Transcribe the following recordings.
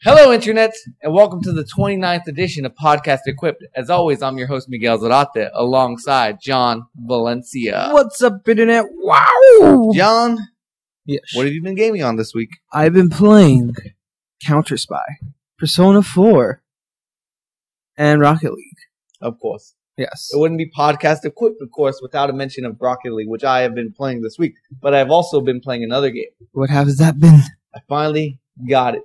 Hello, Internet, and welcome to the 29th edition of Podcast Equipped. As always, I'm your host, Miguel Zarate, alongside John Valencia. What's up, Internet? Wow! John, Yes. what have you been gaming on this week? I've been playing Counter-Spy, Persona 4, and Rocket League. Of course. Yes. It wouldn't be Podcast Equipped, of course, without a mention of Rocket League, which I have been playing this week. But I've also been playing another game. What has that been? I finally got it.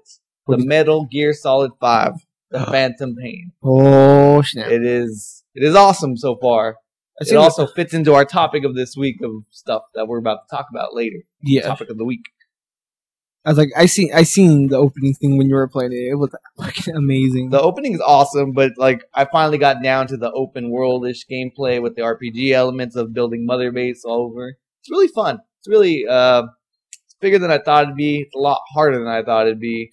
The Metal Gear Solid 5, The Phantom Pain. Oh, snap. It is awesome so far. It also fits into our topic of this week of stuff that we're about to talk about later. Yeah. Topic of the week. I was like, I seen the opening thing when you were playing it. It was fucking amazing. The opening is awesome, but like I finally got down to the open world-ish gameplay with the RPG elements of building Mother Base all over. It's really fun. It's really it's bigger than I thought it'd be. It's a lot harder than I thought it'd be.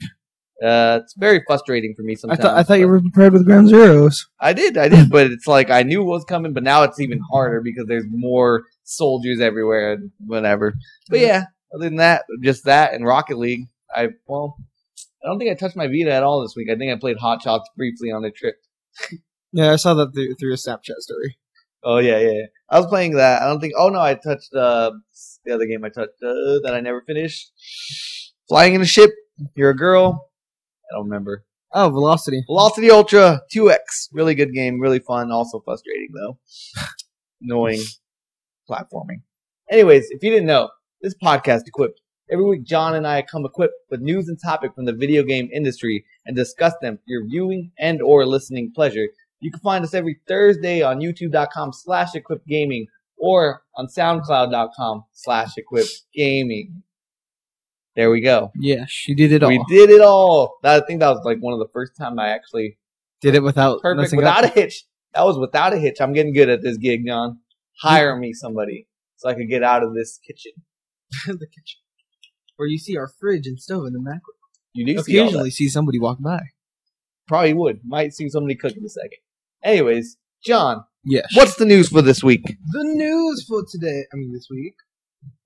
It's very frustrating for me sometimes. I thought you were prepared with Ground Zeroes. I did, but it's like I knew what was coming, but now it's even harder because there's more soldiers everywhere and whatever. But yeah, other than that, just that and Rocket League. I don't think I touched my Vita at all this week. I think I played Hot Shots briefly on a trip. Yeah, I saw that through a Snapchat story. Oh yeah. I was playing that. I don't think. Oh no, I touched the other game I touched that I never finished. Flying in a ship. You're a girl. I don't remember. Oh, Velocity Ultra 2X. Really good game. Really fun. Also frustrating, though. Annoying platforming. Anyways, if you didn't know, this podcast Equipped. Every week, John and I come equipped with news and topics from the video game industry and discuss them for your viewing and or listening pleasure. You can find us every Thursday on youtube.com/equippedgaming or on soundcloud.com/equippedgaming. There we go. Yeah, she did it all. We did it all. I think that was like one of the first time I actually did it without without a hitch. That was without a hitch. I'm getting good at this gig, John. Hire me somebody so I could get out of this kitchen. The kitchen, where you see our fridge and stove in the macro. You do occasionally see somebody walk by. Probably would. Might see somebody cook in a second. Anyways, John. Yes. What's the news for this week? The news for this week,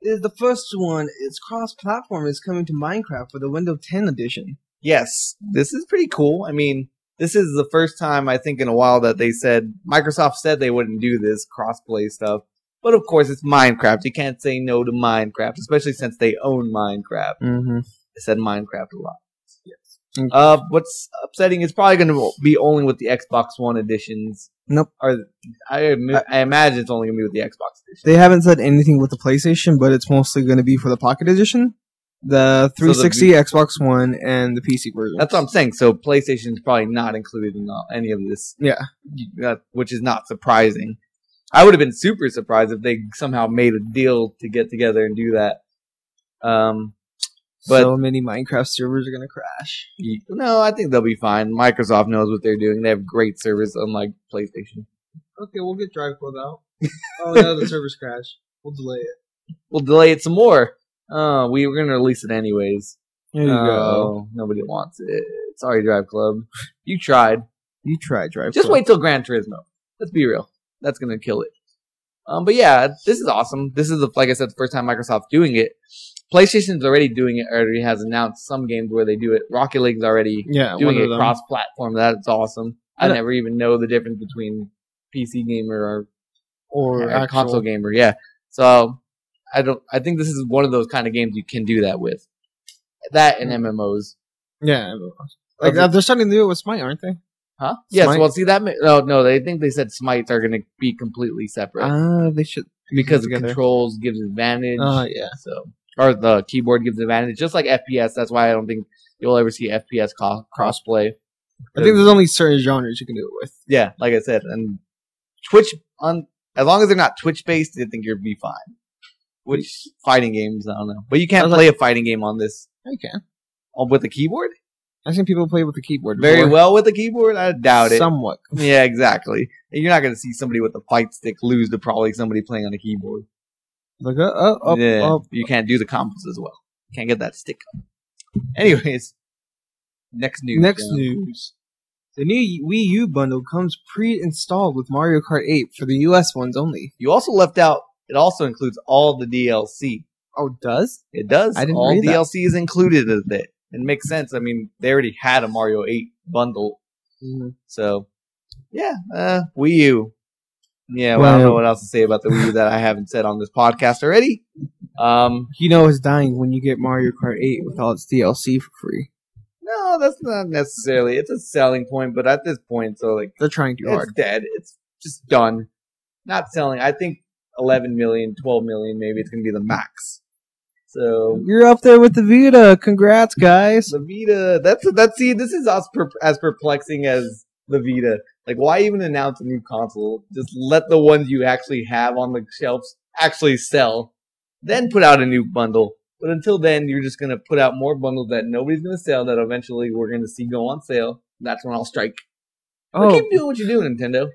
is the first one is cross-platform is coming to Minecraft for the Windows 10 edition. Yes, this is pretty cool. I mean, this is the first time I think in a while that Microsoft said they wouldn't do this cross-play stuff. But of course, it's Minecraft. You can't say no to Minecraft, especially since they own Minecraft. Mm-hmm. They said Minecraft a lot. Yes. What's upsetting is probably going to be only with the Xbox One editions. Nope. I imagine it's only going to be with the Xbox edition. They haven't said anything with the PlayStation, but it's mostly going to be for the Pocket Edition, the 360, Xbox One, and the PC version. That's what I'm saying. So PlayStation is probably not included in any of this. Yeah. Which is not surprising. I would have been super surprised if they somehow made a deal to get together and do that. But so many Minecraft servers are going to crash. No, I think they'll be fine. Microsoft knows what they're doing. They have great servers, unlike PlayStation. Okay, we'll get DriveCode out. Oh, no, the servers crash. We'll delay it. We'll delay it some more. We were going to release it anyways. There you go. Nobody wants it. Sorry, Drive Club. You tried. You tried, Drive Just Club. wait till Gran Turismo. Let's be real. That's going to kill it. But yeah, this is awesome. This is, like I said, the first time Microsoft's doing it. PlayStation's already doing it, already has announced some games where they do it. Rocket League's already doing it cross-platform. That's awesome. I never even know the difference between PC gamer or console gamer. Yeah. So I think this is one of those kind of games you can do that with. That and MMOs. Yeah. Like they're starting to do it with Smite, aren't they? Huh? Yes. Yeah, well, see that. No. They think they said Smites are going to be completely separate. They should because the controls gives advantage. Yeah. So. Or the keyboard gives advantage, just like FPS. That's why I don't think you'll ever see FPS crossplay. I think there's only certain genres you can do it with. Yeah, like I said, and Twitch as long as they're not Twitch based, I think you'll be fine. Which fighting games? I don't know, but you can't play a fighting game on this. You can with the keyboard. I've seen people play with the keyboard very well with the keyboard. I doubt it. Somewhat. Yeah, exactly. You're not going to see somebody with a fight stick lose to probably somebody playing on a keyboard. Like you can't do the combos as well. You can't get that stick up. Anyways, next news. The new Wii U bundle comes pre-installed with Mario Kart 8 for the US ones only. You also left out, it also includes all the DLC. Oh, it does? It does. I didn't all read DLC is included in it. It makes sense. I mean, they already had a Mario 8 bundle. Mm-hmm. So, yeah, Wii U. Yeah, well, I don't know what else to say about the Wii U that I haven't said on this podcast already. It's dying when you get Mario Kart 8 with all its DLC for free. No, that's not necessarily. It's a selling point, but at this point, so like they're trying too hard. It's dead. It's just done. Not selling. I think 11 million, 12 million, maybe it's gonna be the max. So you're up there with the Vita. Congrats, guys. The Vita. That's. See, this is as perplexing as the Vita. Like, why even announce a new console? Just let the ones you actually have on the shelves actually sell. Then put out a new bundle. But until then, you're just going to put out more bundles that nobody's going to sell that eventually we're going to see go on sale. That's when I'll strike. But keep doing what you're doing, Nintendo.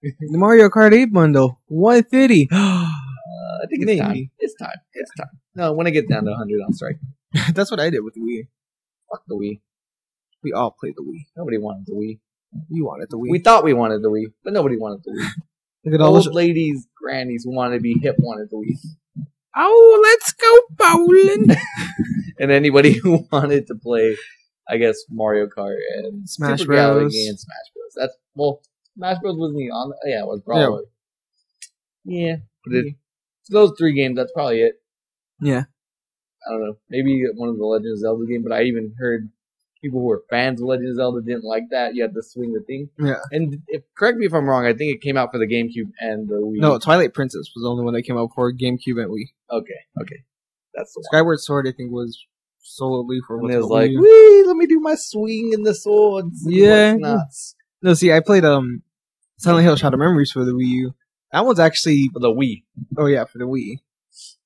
The Mario Kart 8 bundle. $150. I think it's time. It's time. No, when I get down to 100, I'll strike. That's what I did with the Wii. Fuck the Wii. We all played the Wii. Nobody wanted the Wii. We wanted the Wii. We thought we wanted the Wii, but nobody wanted the Wii. Look at all those ladies, grannies who wanted to be hip wanted the Wii. Oh, let's go bowling! And anybody who wanted to play, I guess, Mario Kart and Smash Super Bros. Galaxy and Smash Bros. Smash Bros wasn't even on. Yeah, it was probably. Yeah. Those 3 games. That's probably it. Yeah. I don't know. Maybe one of the Legend of Zelda games, but I even heard people who were fans of Legend of Zelda didn't like that. You had to swing the thing. Yeah. And correct me if I'm wrong, I think it came out for the GameCube and the Wii. No, Twilight Princess was the only one that came out for GameCube and Wii. Okay. That's the one. Skyward Sword, I think, was solely for and it was like, wee, let me do my swing in the swords. Yeah. No, see, I played Silent Hill Shadow Memories for the Wii U. That one's actually... For the Wii. Oh, yeah, for the Wii.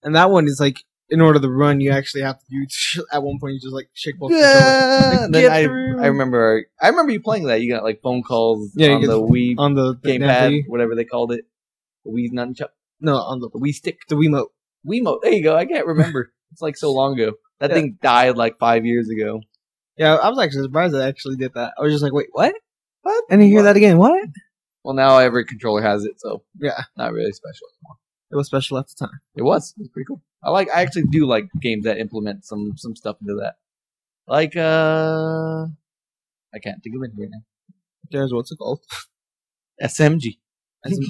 And that one is like, in order to run, you actually have to do... At one point, you just, like, shake both controllers. Like, then I remember you playing that. You got, like, phone calls on the Wii on the gamepad, whatever they called it. The Wii nunchuck. No, on the Wii stick. The Wiimote. Wiimote. There you go. I can't remember. It's like so long ago. That thing died like 5 years ago. Yeah, I was actually surprised I actually did that. I was just like, wait, what? What? I didn't hear that again. What? Well, now every controller has it, so yeah, not really special anymore. It was special at the time. It was pretty cool. I actually do like games that implement some stuff into that. Like I can't think of it right now. There's what's it called? SMG.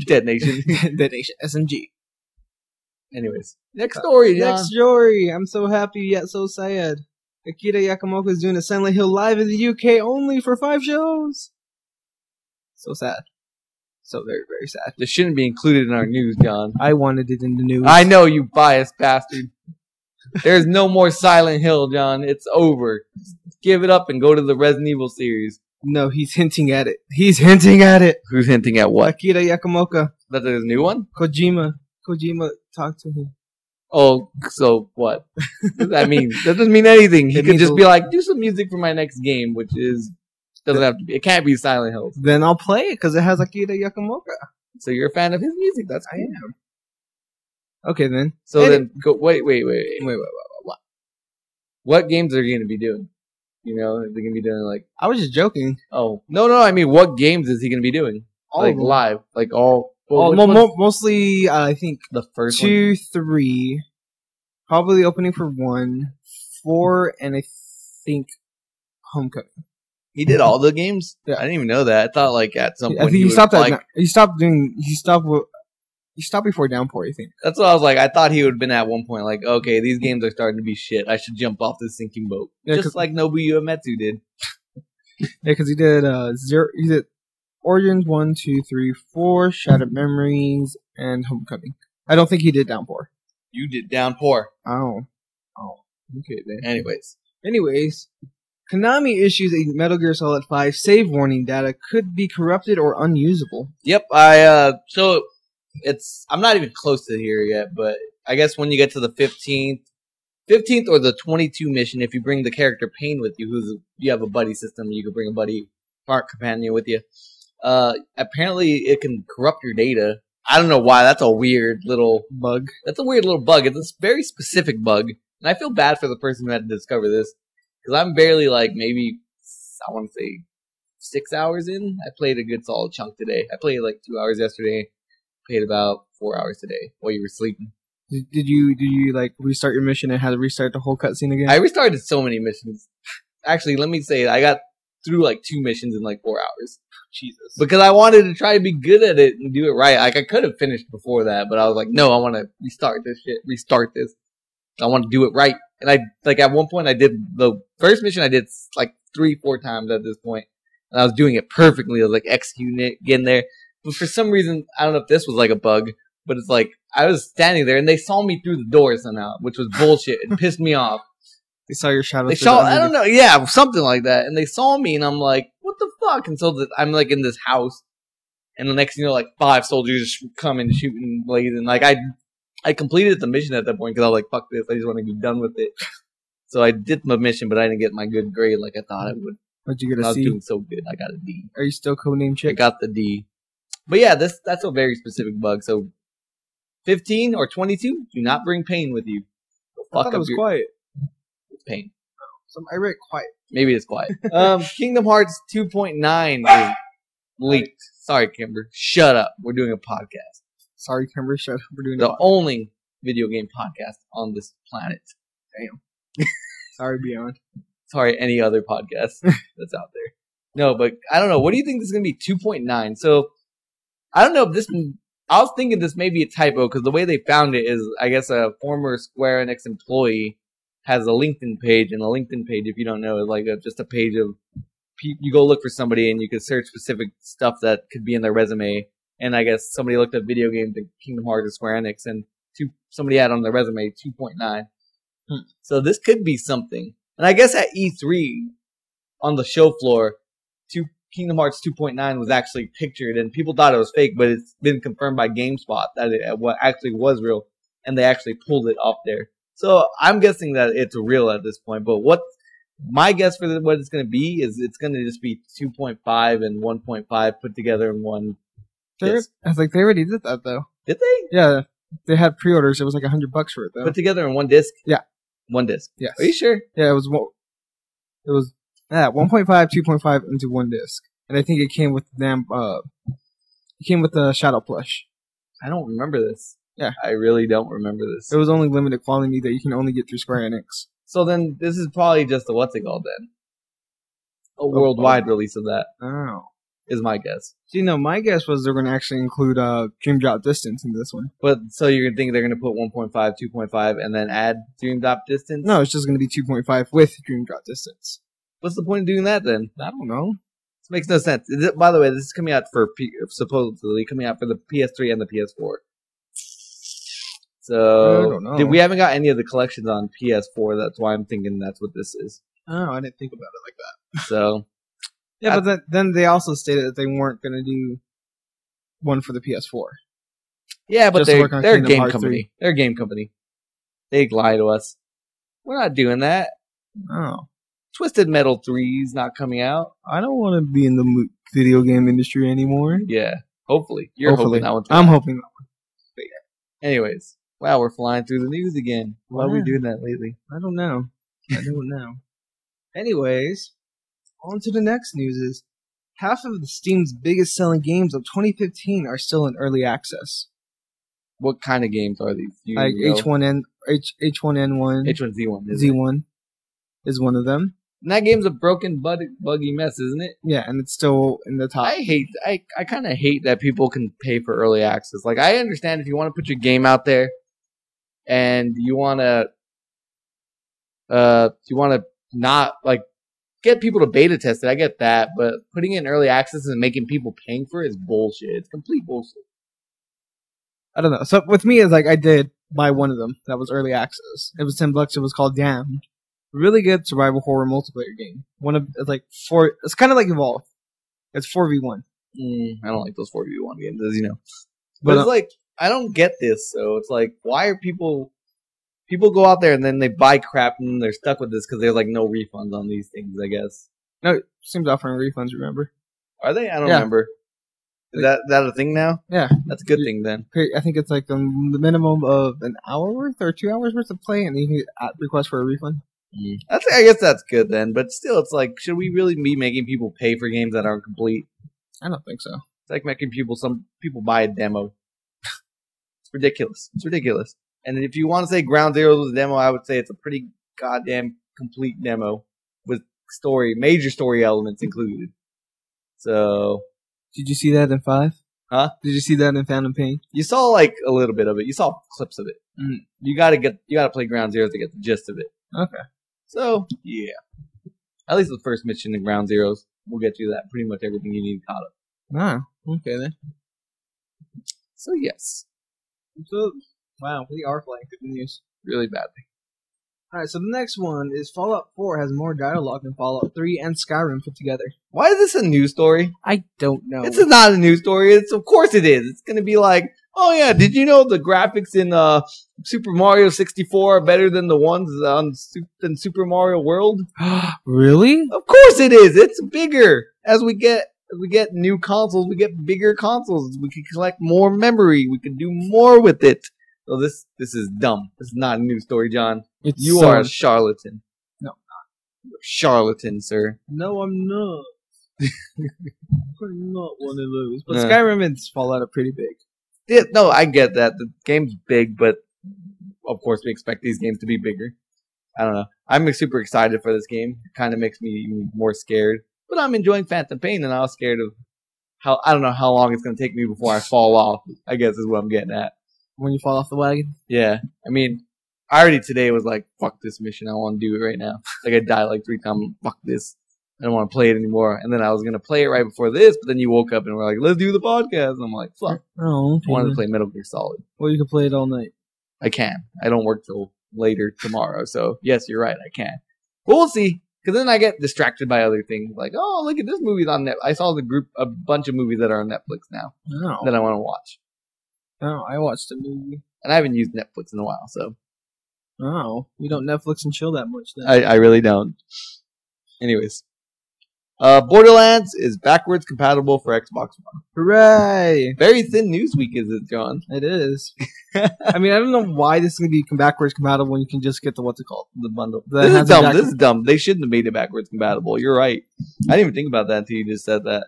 Detonation. Detonation. SMG. Anyways, next story, John. Next story. I'm so happy yet so sad. Akira Yamamoto is doing a Silent Hill live in the UK only for 5 shows. So sad. So very, very sad. This shouldn't be included in our news, John. I wanted it in the news. I know, you biased bastard. There's no more Silent Hill, John. It's over. Give it up and go to the Resident Evil series. No, he's hinting at it. He's hinting at it. Who's hinting at what? Akira Yamamoto. That's his new one? Kojima talked to him. Oh, so what? What does that mean? That doesn't mean anything. He could just be like, do some music for my next game, which is... Doesn't have to be. It can't be Silent Hill. Then I'll play it because it has Akira Yamamoto. So you're a fan of his music? That's cool. I am. Okay then. So then go. Wait. What games are you going to be doing? You know, are they going to be doing like? I was just joking. Oh no! I mean, what games is he going to be doing? All like live, like all. Well, mostly, I think the first 2, 3, probably the opening for 1, 4, and I think Homecoming. He did all the games? Yeah. I didn't even know that. I thought like at some point I think he stopped before Downpour, I think. That's what I was like. I thought he would have been at one point like, okay, these games are starting to be shit. I should jump off this sinking boat. Yeah, just like Nobuyu Uematsu did. Yeah, because he did he did Origins 1, 2, 3, 4, Shattered Memories, and Homecoming. I don't think he did Downpour. You did Downpour. Oh. Okay then. Anyways. Konami issues a Metal Gear Solid 5 save warning data could be corrupted or unusable. Yep, so I'm not even close to here yet, but I guess when you get to the 15th or the 22 mission, if you bring the character Pain with you, you have a buddy system, you can bring a buddy park companion with you. Apparently it can corrupt your data. I don't know why. That's a weird little bug. That's a weird little bug. It's a very specific bug, and I feel bad for the person who had to discover this. Because I'm barely, maybe, I want to say, 6 hours in. I played a good solid chunk today. I played, 2 hours yesterday. Played about 4 hours today while you were sleeping. Did you like restart your mission and had to restart the whole cutscene again? I restarted so many missions. Actually, let me say, I got through like 2 missions in like 4 hours. Jesus. Because I wanted to try to be good at it and do it right. Like, I could have finished before that, but I was like, no, I want to restart this. I want to do it right. And at one point, I did the first mission I did like 3-4 times at this point. And I was doing it perfectly. I was like executing it, getting there. But for some reason, I don't know if this was like a bug, but it's like, I was standing there and they saw me through the door somehow, which was bullshit. It pissed me off. They saw your shadow. I don't know, yeah, something like that. And they saw me, and I'm like, what the fuck? And so I'm like in this house, and the next thing you know, like 5 soldiers come and shooting, blazing. Like I completed the mission at that point because I was like, fuck this, I just want to be done with it. So I did my mission, but I didn't get my good grade like I thought I would. What'd you get? I was doing so good, I got a D. Are you still codename Chick? I got the D. But yeah, that's a very specific bug. So 15 or 22, do not bring pain with you. I thought it was quiet. Pain. I read quiet. Maybe it's quiet. Kingdom Hearts 2.9 is leaked. Sorry, Kimber. Shut up. We're doing a podcast. Sorry, Kimber. Shut up. We're doing the only video game podcast on this planet. Damn. Sorry, Beyond. Sorry, any other podcast that's out there. No, but I don't know. What do you think this is going to be 2.9? So, I don't know if this... I was thinking this may be a typo because the way they found it is, I guess, a former Square Enix employee has a LinkedIn page, and a LinkedIn page, if you don't know, is like just a page of you go look for somebody and you can search specific stuff that could be in their resume. And I guess somebody looked at video games and Kingdom Hearts or Square Enix, and somebody had on their resume 2.9. So this could be something. And I guess at E3 on the show floor, Kingdom Hearts 2.9 was actually pictured, and people thought it was fake, but it's been confirmed by GameSpot that it actually was real, and they actually pulled it off there. So I'm guessing that it's real at this point. But what my guess for what it's going to be is it's going to just be 2.5 and 1.5 put together in one. I was like, they already did that though. Did they? Yeah, they had pre-orders. It was like $100 for it though. Put together in one disc. Yeah, one disc. Yes. Are you sure? Yeah, it was 1.5, 2.5 into one disc, and I think it came with the Shadow plush. I don't remember this. Yeah. I really don't remember this. It was only limited quality that you can only get through Square Enix. So then this is probably just a what's it called then? A worldwide release of that. Oh. Is my guess. See, no, my guess was they're going to actually include Dream Drop Distance in this one. But so you're going to think they're going to put 1.5, 2.5, and then add Dream Drop Distance? No, it's just going to be 2.5 with Dream Drop Distance. What's the point of doing that then? I don't know. This makes no sense. By the way, this is coming out supposedly coming out for the PS3 and the PS4. So, we haven't got any of the collections on PS4. That's why I'm thinking that's what this is. Oh, I didn't think about it like that. So, yeah, but then they also stated that they weren't going to do one for the PS4. Yeah, but they're a game company. They're a game company. They lie to us. We're not doing that. Oh. Twisted Metal 3 is not coming out. I don't want to be in the video game industry anymore. Yeah, hopefully. You're hoping that one. I'm hoping that one. But yeah. Anyways. Wow, we're flying through the news again. Why are we doing that lately? I don't know. Anyways, on to the next news is half of the Steam's biggest selling games of 2015 are still in early access. What kind of games are these? Like H1N1. H1Z1. Z1 is one of them. And that game's a broken, buggy mess, isn't it? Yeah, and it's still in the top. I kind of hate that people can pay for early access. Like, I understand if you want to put your game out there, and you want to not, like, get people to beta test it. I get that, but putting it in early access and making people paying for it is bullshit. It's complete bullshit. I don't know. So with me, it's like I did buy one of them that was early access. It was $10. It was called Damned. Really good survival horror multiplayer game. It's kind of like Evolve. It's 4v1. I don't like those 4v1 games, as you know. But it's like, I don't get this, so it's like, why are people go out there and then they buy crap and they're stuck with this because there's like no refunds on these things, I guess. No, it seems offering refunds, remember? Are they? I don't remember. Is that a thing now? Yeah. That's a good thing then. I think it's like the minimum of an hour worth or 2 hours worth of play and then you can request for a refund. I guess that's good then, but still, it's like, should we really be making people pay for games that aren't complete? I don't think so. It's like making some people buy a demo. It's ridiculous. And if you want to say Ground Zero was a demo, I would say it's a pretty goddamn complete demo with major story elements included. So, did you see that in 5? Huh? Did you see that in Phantom Pain? You saw like a little bit of it. You saw clips of it. Mm. You gotta play Ground Zero to get the gist of it. Okay. So yeah, at least the first mission in Ground Zeroes will get you that pretty much everything you need caught up. Ah, okay then. So yes, So wow, we are playing good news. really badly. Alright, so the next one is Fallout 4 has more dialogue than Fallout 3 and Skyrim put together. Why is this a news story? I don't know. This is not a news story. Of course it is. It's gonna be like, oh yeah, did you know the graphics in Super Mario 64 are better than the ones on Super Mario World? Really? Of course it is. It's bigger. As we get new consoles, we get bigger consoles. We can collect more memory. We can do more with it. So this is dumb. This is not a news story, John. You are a charlatan. No, you're a charlatan, sir. No, I'm not. I'm not one of those. But Skyrim and Fallout are pretty big. Yeah, no, I get that. The game's big, but of course we expect these games to be bigger. I don't know. I'm super excited for this game. It kind of makes me even more scared. But I'm enjoying Phantom Pain, and I was scared of I don't know how long it's going to take me before I fall off, I guess is what I'm getting at. When you fall off the wagon? Yeah. I mean, I already today was like, fuck this mission. I want to do it right now. Like, I died like 3 times. Fuck this. I don't want to play it anymore. And then I was going to play it right before this, but then you woke up and were like, let's do the podcast. And I'm like, fuck. Oh, okay. I wanted to play Metal Gear Solid. Well, you can play it all night. I can. I don't work till later tomorrow. So, yes, you're right. I can. But we'll see. Because then I get distracted by other things. Like, oh, look at this movie's on Netflix. I saw a bunch of movies that are on Netflix now that I want to watch. Oh, I watched a movie. And I haven't used Netflix in a while, so. Oh, you don't Netflix and chill that much then. I really don't. Anyways. Borderlands is backwards compatible for Xbox One. Hooray! Very thin news week, is it, John? It is. I mean, I don't know why this is going to be backwards compatible when you can just get the, the bundle. This is dumb. This is dumb. They shouldn't have made it backwards compatible. You're right. I didn't even think about that until you just said that.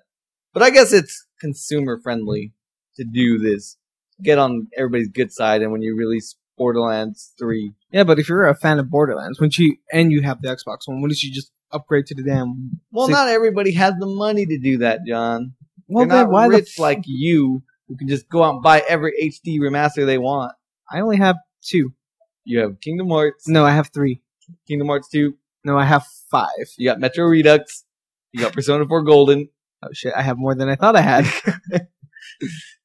But I guess it's consumer friendly to do this. Get on everybody's good side, and when you release Borderlands 3. Yeah, but if you're a fan of Borderlands, you have the Xbox One, wouldn't you just upgrade to the damn... Well, not everybody has the money to do that, John. Well, they're not rich like you, who can just go out and buy every HD remaster they want. I only have 2. You have Kingdom Hearts. No, I have 3. Kingdom Hearts 2. No, I have 5. You got Metro Redux. You got Persona 4 Golden. Oh shit, I have more than I thought I had.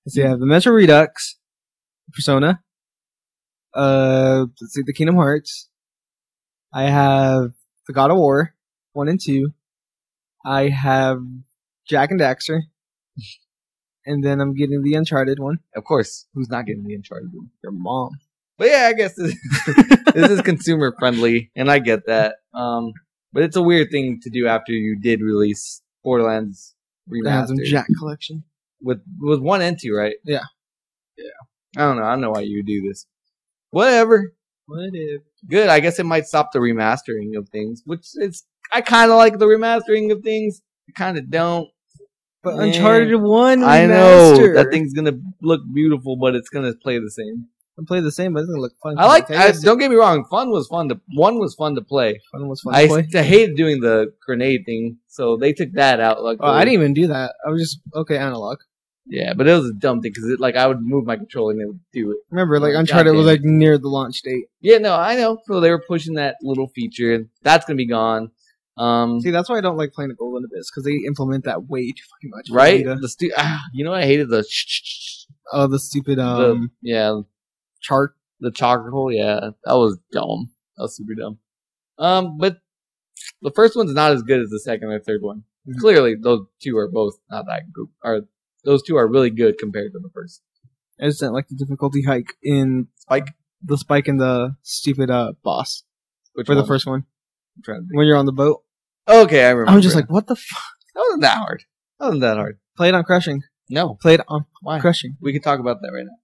So I have the Metro Redux, Persona, let's see, the Kingdom Hearts. I have the God of War 1 and 2. I have Jack and Daxter, and then I'm getting the Uncharted one. Of course, who's not getting the Uncharted one? Your mom. But yeah, I guess this is consumer friendly, and I get that. But it's a weird thing to do after you did release Borderlands Remastered. Jack collection with 1 and 2, right? Yeah. I don't know. I don't know why you would do this. Whatever. Good. I guess it might stop the remastering of things, which is. I kind of like the remastering of things. I kind of don't. But Uncharted 1 remaster. I know that thing's gonna look beautiful, but it's gonna play the same. Play the same, but it's gonna look fun. Don't get me wrong. One was fun to play. I hated doing the grenade thing, so they took that out. Like, I didn't even do that. I was just analog. Yeah, but it was a dumb thing because I would move my controller and it would do it. Remember, Uncharted was near the launch date. Yeah, no, I know. So they were pushing that little feature, and that's gonna be gone. See, that's why I don't like playing the Golden Abyss because they implement that way too fucking much. Right? You know, I hated the the stupid chart. The charcoal, yeah, that was dumb. That was super dumb. But the first one's not as good as the second or third one. Mm-hmm. Clearly, those two are both not that good. Those two are really good compared to the first. I just didn't like the difficulty hike in the spike in the stupid boss for the first one. I'm trying to think. When you're on the boat. Okay, I remember. I'm just like, what the fuck? That wasn't that hard. Play it on Crushing. No. Play it on Why? Crushing. We can talk about that right now.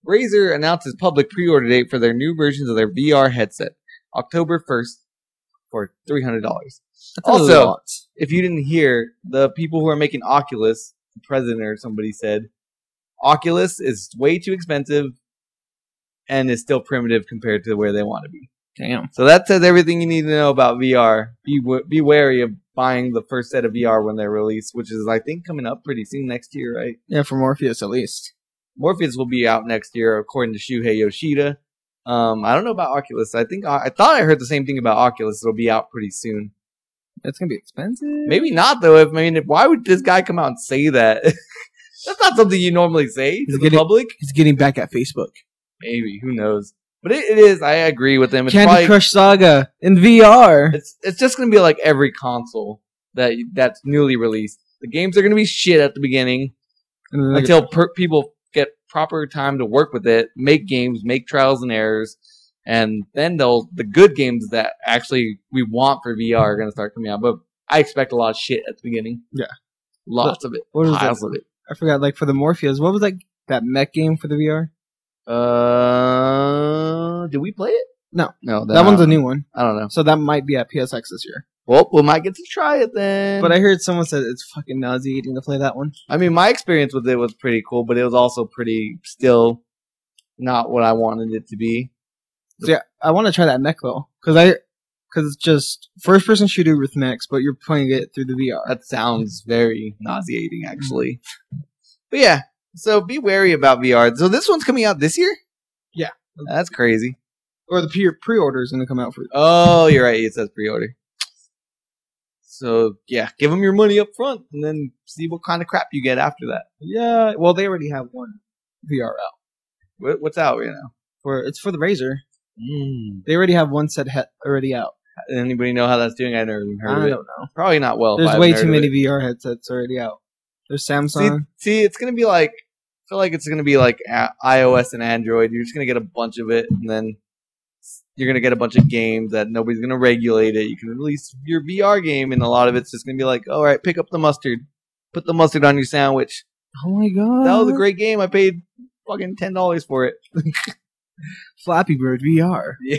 Razer announces public pre-order date for their new versions of their VR headset, October 1st, for $300. Also, if you didn't hear, the people who are making Oculus, the president or somebody said, Oculus is way too expensive, and is still primitive compared to where they want to be. Damn. So that says everything you need to know about VR. Be wary of buying the first set of VR when they're released, which is, I think, coming up pretty soon next year, right? Yeah, for Morpheus at least. Morpheus will be out next year, according to Shuhei Yoshida. I don't know about Oculus. I thought I heard the same thing about Oculus. It'll be out pretty soon. It's gonna be expensive. Maybe not though. Why would this guy come out and say that? That's not something you normally say to the public. He's getting back at Facebook. Maybe, who knows? But it is. I agree with him. It's Candy Crush Saga in VR. It's just gonna be like every console that's newly released. The games are gonna be shit at the beginning until people get proper time to work with it, make games, make trials and errors, and then the good games that actually we want for VR are gonna start coming out. But I expect a lot of shit at the beginning. Yeah, lots of it. What was piles that? of it. I forgot. Like for the Morpheus, what was that mech game for the VR? Did we play it? No. That one's a new one. I don't know. So that might be at PSX this year. Well, we might get to try it then. But I heard someone said it's fucking nauseating to play that one. I mean, my experience with it was pretty cool, but it was also pretty still not what I wanted it to be. So yeah, I want to try that mech though, because it's just first-person shooter with mechs, but you're playing it through the VR. That sounds very nauseating, actually. But yeah, so be wary about VR. So this one's coming out this year? Yeah. That's crazy. Or the pre-order is going to come out for. Oh, you're right. It says pre-order. So yeah, give them your money up front, and then see what kind of crap you get after that. Yeah. Well, they already have one VR out. What's out right now? It's for the Razer. They already have one set already out. Anybody know how that's doing? I never even heard of it. I don't know. Probably not well. There's way too many VR headsets already out. There's Samsung. See, it's gonna be like, I feel like it's gonna be like iOS and Android. You're just gonna get a bunch of it, and then you're gonna get a bunch of games that nobody's gonna regulate it. You can release your VR game, and a lot of it's just gonna be like, all right, pick up the mustard, put the mustard on your sandwich. Oh my god, that was a great game. I paid fucking $10 for it. Flappy Bird VR. Yeah.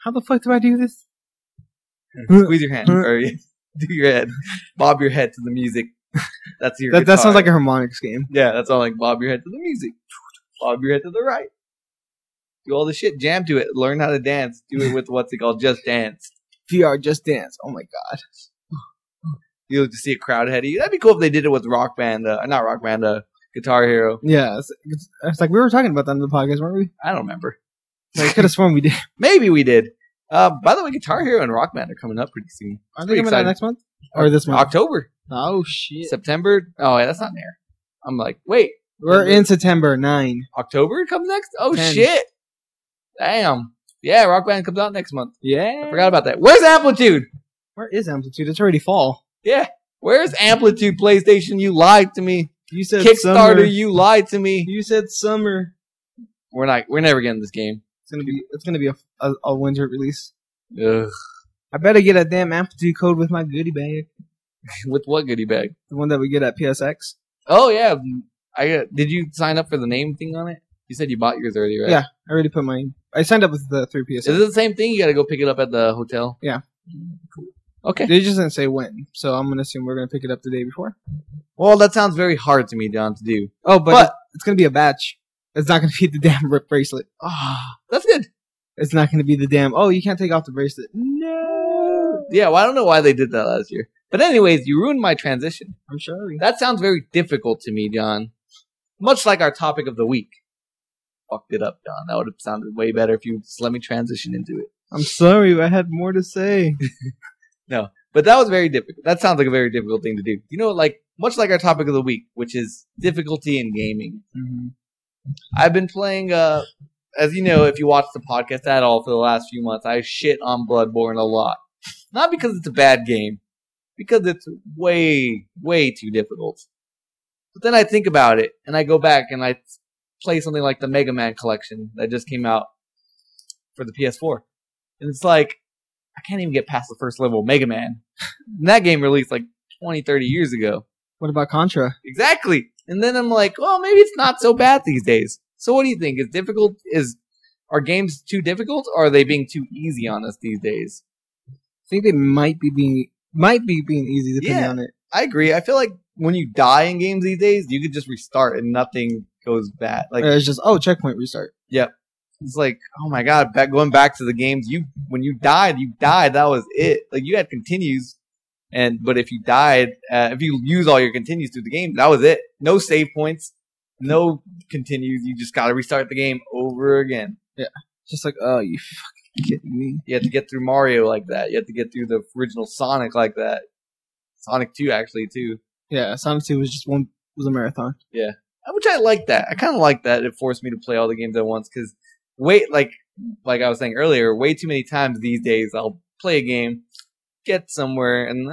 How the fuck do I do this? Squeeze your hand, or do your head, bob your head to the music. That's your. That sounds like a harmonics game. Yeah, that's all like bob your head to the music, bob your head to the right. Do all the shit, jam to it, learn how to dance. Do it with what's it called, Just Dance. VR Just Dance. Oh my god. You'll just see a crowd ahead of you. That'd be cool if they did it with Rock Band, not Rock Band, Guitar Hero. Yeah, it's like we were talking about that in the podcast, weren't we? I don't remember. I could have sworn we did. Maybe we did. By the way, Guitar Hero and Rock Band are coming up pretty soon. Are they coming out next month? Or this month? October. Oh, shit. September. Oh, yeah, that's not there. I'm like, wait. We're in September 9. October comes next? Oh, 10. shit. Damn. Yeah, Rock Band comes out next month. Yeah. I forgot about that. Where's Amplitude? Where is Amplitude? It's already fall. Yeah. Where's Amplitude, PlayStation? You lied to me. You said Kickstarter, summer. you lied to me. You said summer. We're never getting this game. It's gonna be a winter release. Ugh. I better get a damn Amplitude code with my goodie bag. With what goodie bag? The one that we get at PSX. Oh yeah, did you sign up for the name thing on it? You said you bought yours already, right? Yeah, I already put I signed up with the 3 PSX. Is it the same thing? You got to go pick it up at the hotel. Yeah. Cool. Okay. They just didn't say when, so I'm gonna assume we're gonna pick it up the day before. Well, that sounds very hard to me, John, to do. Oh, but it's gonna be a batch. It's not gonna be the damn rip bracelet. That's good. It's not gonna be the damn. Oh, you can't take off the bracelet. No. Yeah, well, I don't know why they did that last year. But anyways, you ruined my transition. I'm sorry. That sounds very difficult to me, John. Much like our topic of the week. Fucked it up, John. That would have sounded way better if you just let me transition into it. I'm sorry, I had more to say. No, but that was very difficult. That sounds like a very difficult thing to do. You know, like much like our topic of the week, which is difficulty in gaming. Mm-hmm. I've been playing, as you know, if you watch the podcast at all for the last few months, I shit on Bloodborne a lot. Not because it's a bad game, because it's way, way too difficult. But then I think about it, and I go back and I play something like the Mega Man collection that just came out for the PS4. And it's like, I can't even get past the first level of Mega Man. And that game released like 20, 30 years ago. What about Contra? Exactly. And then I'm like, well, maybe it's not so bad these days. So what do you think? Are games too difficult, or are they being too easy on us these days? I think they might be being easy depending on it. I agree. I feel like when you die in games these days, you could just restart and nothing goes bad. Like it's just checkpoint restart. Yep. It's like, oh my god, going back to the games, when you died, that was it. Like, you had continues, but if you died, if you use all your continues through the game, that was it. No save points, no continues, you just gotta restart the game over again. Yeah. Just like, oh, you fucking kidding me? You had to get through Mario like that. You had to get through the original Sonic like that. Sonic 2, actually, too. Yeah, Sonic 2 was a marathon. Yeah. Which I like that. I kind of like that. It forced me to play all the games at once, because like I was saying earlier, way too many times these days I'll play a game, get somewhere, and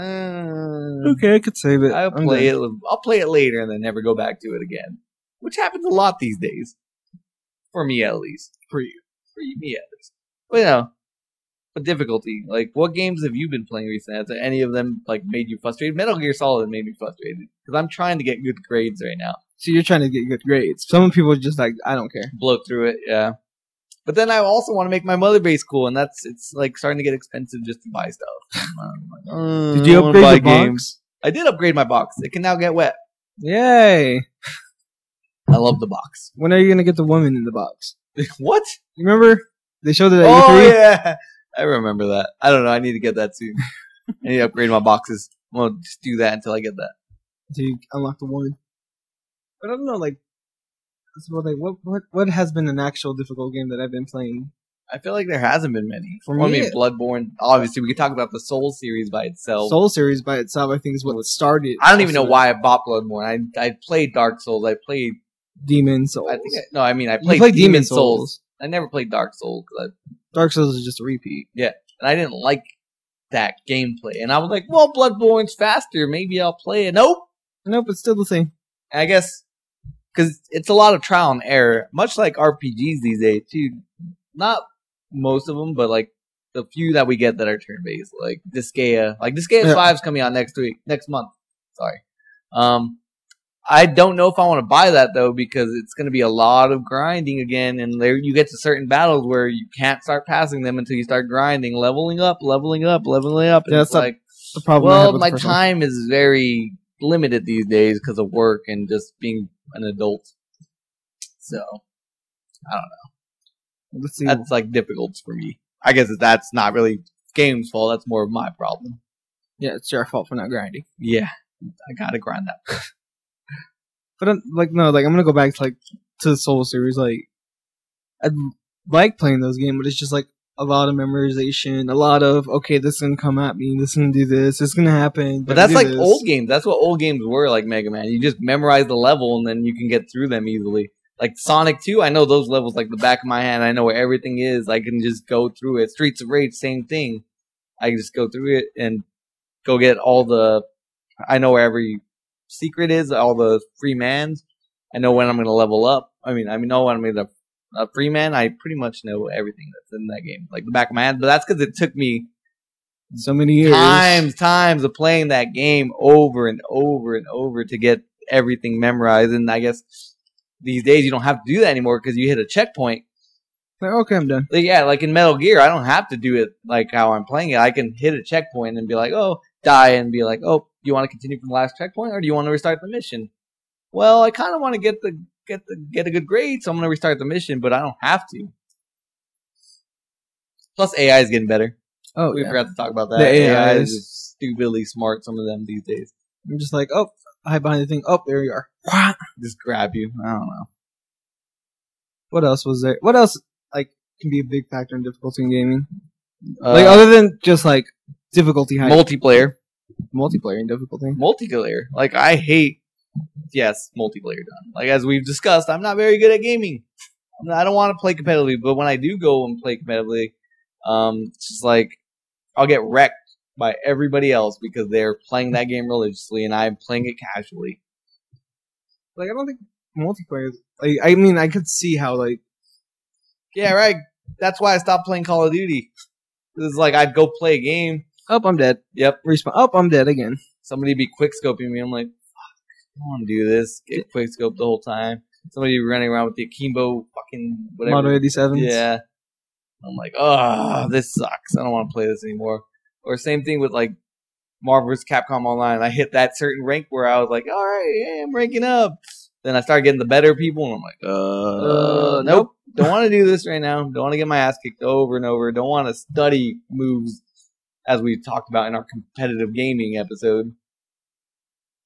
okay, I could save it. I'll play it later and then never go back to it again. Which happens a lot these days. For me, at least. For me, at least. But, but difficulty. Like, what games have you been playing recently? Has any of them, like, made you frustrated? Metal Gear Solid made me frustrated. Because I'm trying to get good grades right now. So you're trying to get good grades. Some people are just like, I don't care. Blow through it, yeah. But then I also want to make my mother base cool, and it's like starting to get expensive just to buy stuff. Did you upgrade the box? I did upgrade my box. It can now get wet. Yay! I love the box. When are you gonna get the woman in the box? What? You remember? They showed it at E3? E3? Yeah! I remember that. I don't know. I need to get that soon. I need to upgrade my boxes. Well, just do that until I get that. Until you unlock the woman. But I don't know, like, what has been an actual difficult game that I've been playing? I feel like there hasn't been many. For me, Bloodborne. Obviously, we could talk about the Soul series by itself. Soul series by itself, I think, is what started. I don't even know why I bought Bloodborne. I played Dark Souls. I played Demon Souls. I played Demon Souls. I never played Dark Souls. Dark Souls is just a repeat. Yeah, and I didn't like that gameplay. And I was like, well, Bloodborne's faster. Maybe I'll play it. Nope, it's still the same. And I guess because it's a lot of trial and error, much like RPGs these days too. Not most of them, but like the few that we get that are turn-based, like Disgaea. Like Disgaea 5 is coming out next month. Sorry. I don't know if I want to buy that though, because it's going to be a lot of grinding again, and there you get to certain battles where you can't start passing them until you start grinding, leveling up. Yeah, that's like the problem. Well, my time is very limited these days because of work and just being an adult. So I don't know. Let's see. That's like difficult for me. I guess that's not really game's fault. That's more of my problem. Yeah, it's your fault for not grinding. Yeah, I gotta grind that. But I'm gonna go back to the Soul series. Like, I like playing those games, but it's just like a lot of memorization, a lot of this is gonna come at me, this is gonna do this is gonna happen. But that's like old games. That's what old games were, like Mega Man. You just memorize the level and then you can get through them easily. Like Sonic 2, I know those levels like the back of my hand. I know where everything is. I can just go through it. Streets of Rage, same thing. I can just go through it and go get all the. I know where every secret is, all the free mans. I know when I'm going to level up. I know when I'm going to free man. I pretty much know everything that's in that game, like the back of my hand. But that's because it took me so many years, times of playing that game over and over and over to get everything memorized. And I guess these days you don't have to do that anymore because you hit a checkpoint. Like, okay, I'm done. Yeah, like in Metal Gear, I don't have to do it like how I'm playing it. I can hit a checkpoint and be like, die, and be like, do you want to continue from the last checkpoint, or do you want to restart the mission? Well, I kind of want to get a good grade, so I'm going to restart the mission, but I don't have to. Plus, AI is getting better. Oh, we forgot to talk about that. The AI is stupidly smart, some of them these days. I'm just like, hide behind the thing. There you are. Just grab you. I don't know. What else was there? What else can be a big factor in difficulty in gaming? Other than just difficulty high. Multiplayer And difficulty. Multiplayer. I hate multiplayer done. As we've discussed, I'm not very good at gaming. I don't want to play competitively, but when I do go and play competitively, it's just I'll get wrecked by everybody else because they're playing that game religiously and I'm playing it casually. I don't think multiplayer. I could see how Yeah, right. That's why I stopped playing Call of Duty. It's I'd go play a game. I'm dead. Yep. Respawn. I'm dead again. Somebody be quickscoping me. I'm like, I don't want to do this. Get quickscoped the whole time. Somebody running around with the Akimbo fucking whatever. Model 87s. Yeah. I'm like, this sucks. I don't want to play this anymore. Or same thing with Marvel vs. Capcom Online. I hit that certain rank where I was like, all right, I'm ranking up. Then I started getting the better people, and I'm like, nope. Don't want to do this right now. Don't want to get my ass kicked over and over. Don't want to study moves as we talked about in our competitive gaming episode.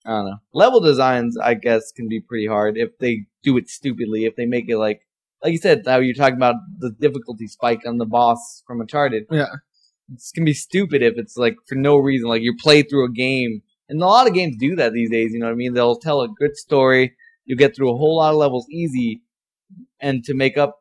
I don't know. Level designs, I guess, can be pretty hard if they do it stupidly. If they make it like you said, how you're talking about the difficulty spike on the boss from Uncharted. Yeah. It's going to be stupid if it's like for no reason. Like you play through a game. And a lot of games do that these days, you know what I mean? They'll tell a good story. You get through a whole lot of levels easy. And to make up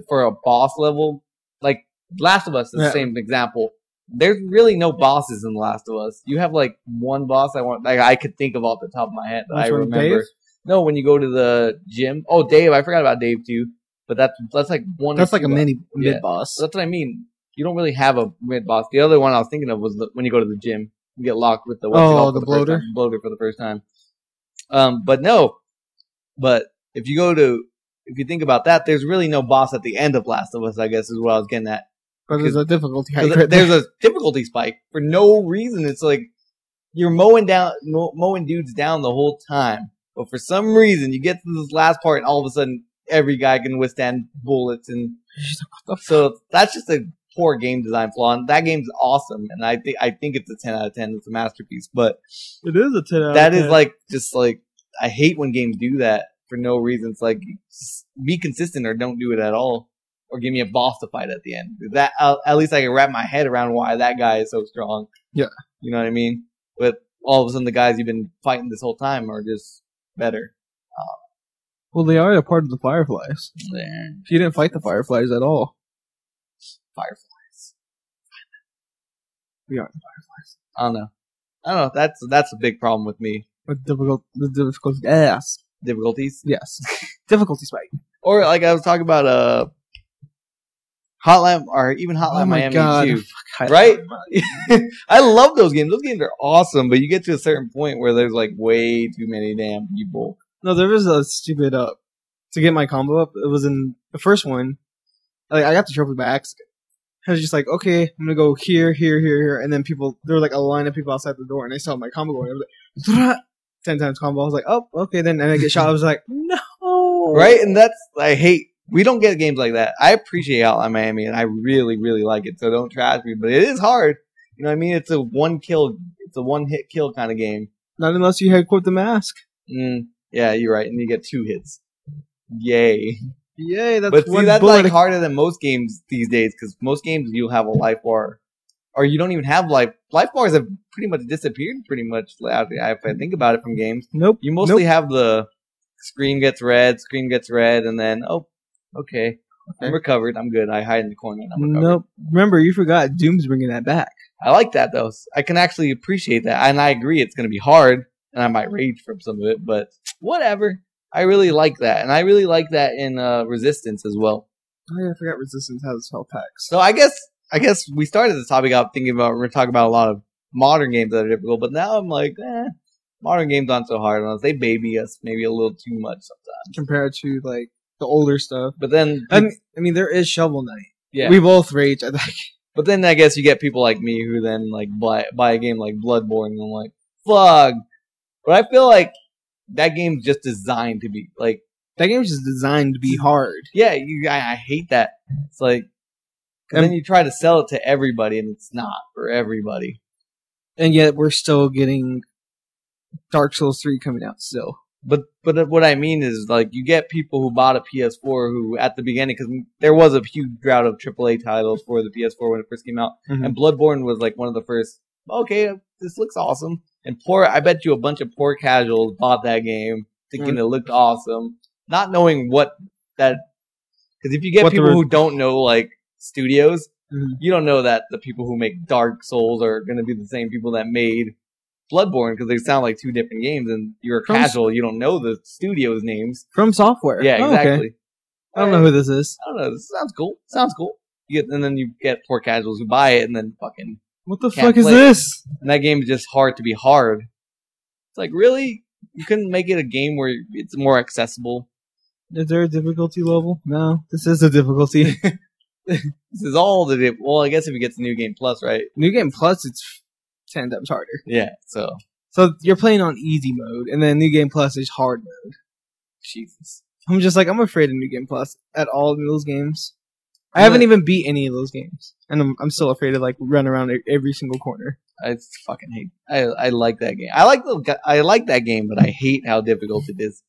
for a boss level, like Last of Us is the same example. There's really no bosses in The Last of Us. You have like one boss I could think of off the top of my head that I remember. Dave? No, when you go to the gym. Oh, Dave. I forgot about Dave too. But that's like one. That's like a mini mid boss. That's what I mean. You don't really have a mid boss. The other one I was thinking of was when you go to the gym, you get locked with the bloater. Bloater for the first time. But no. But if you think about that, there's really no boss at the end of Last of Us. I guess is what I was getting at. But there's a difficulty. There's a difficulty spike for no reason. It's like you're mowing dudes down the whole time, but for some reason you get to this last part, and all of a sudden every guy can withstand bullets, and so that's just a poor game design flaw. And that game's awesome, and I think it's a 10 out of 10. It's a masterpiece, but it is a 10 out of 10. That is like just like I hate when games do that for no reason. It's like be consistent or don't do it at all. Or give me a boss to fight at the end. That at least I can wrap my head around why that guy is so strong. Yeah, you know what I mean. But all of a sudden, the guys you've been fighting this whole time are just better. Well, they are a part of the Fireflies. Yeah. You didn't fight the Fireflies at all. Fireflies. We are the Fireflies. I don't know. That's a big problem with me. With difficulties. Yes. Difficulties. Yes. Difficulty spike. Or like I was talking about Hotline or even Hotline Miami too, right? I love those games. Those games are awesome, but you get to a certain point where there's like way too many damn people. No, there was a stupid to get my combo up. It was in the first one. Like I got the trophy by accident. I was just like, okay, I'm gonna go here, and then there were like a line of people outside the door, and I saw my combo going. I was like, 10 times combo. I was like, oh, okay, then and I get shot. I was like, no, right? And I hate. We don't get games like that. I appreciate Hotline Miami, and I really, really like it. So don't trash me, but it is hard. You know what I mean? It's a one hit kill kind of game. Not unless you headquarter the mask. Yeah, you're right, and you get 2 hits. Yay! That's that's like harder than most games these days because most games you'll have a life bar, or you don't even have life. Life bars have pretty much disappeared. Pretty much, if I think about it from games. Nope. You mostly have the screen gets red, and then okay. I'm recovered. I'm good. I hide in the corner. And I'm recovered. Nope. Remember, you forgot Doom's bringing that back. I like that, though. I can actually appreciate that. And I agree it's going to be hard. And I might rage from some of it. But whatever. I really like that. And I really like that in Resistance as well. Oh, yeah, I forgot Resistance has health packs. So I guess we started this topic out thinking about, we're going to talk about a lot of modern games that are difficult. But now I'm like, modern games aren't so hard on us. They baby us maybe a little too much sometimes. Compared to, like, the older stuff. But then I mean there is Shovel Knight. Yeah. We both rage at that game. But then I guess you get people like me who then like buy a game like Bloodborne and I'm like, fuck. But I feel like that game's just designed to be like that game's just designed to be hard. Yeah, I hate that. It's like and then you try to sell it to everybody and it's not for everybody. And yet we're still getting Dark Souls 3 coming out still. But what I mean is, like, you get people who bought a PS4 who, at the beginning, because there was a huge drought of AAA titles for the PS4 when it first came out, and Bloodborne was, like, one of the first, okay, this looks awesome. And I bet you a bunch of poor casuals bought that game thinking it looked awesome, not knowing what that, because if you get people who don't know, like, studios, you don't know that the people who make Dark Souls are going to be the same people that made Bloodborne, because they sound like 2 different games, and you're a casual, you don't know the studio's names. From Software. Yeah, exactly. Okay. I don't know who this is. I don't know. This sounds cool. And then you get poor casuals who buy it and then fucking what the fuck is this? And that game is just hard to be hard. It's like, really? You couldn't make it a game where it's more accessible? Is there a difficulty level? No. This is a difficulty. This is all the... Well, I guess if you get to New Game Plus, right? New Game Plus, it's 10 times harder. Yeah, so you're playing on easy mode, and then New Game Plus is hard mode. Jesus. I'm just like, I'm afraid of New Game Plus at all in those games. I haven't even beat any of those games, and I'm still afraid to like run around every single corner. I fucking hate. I like that game. I like that game, but I hate how difficult it is.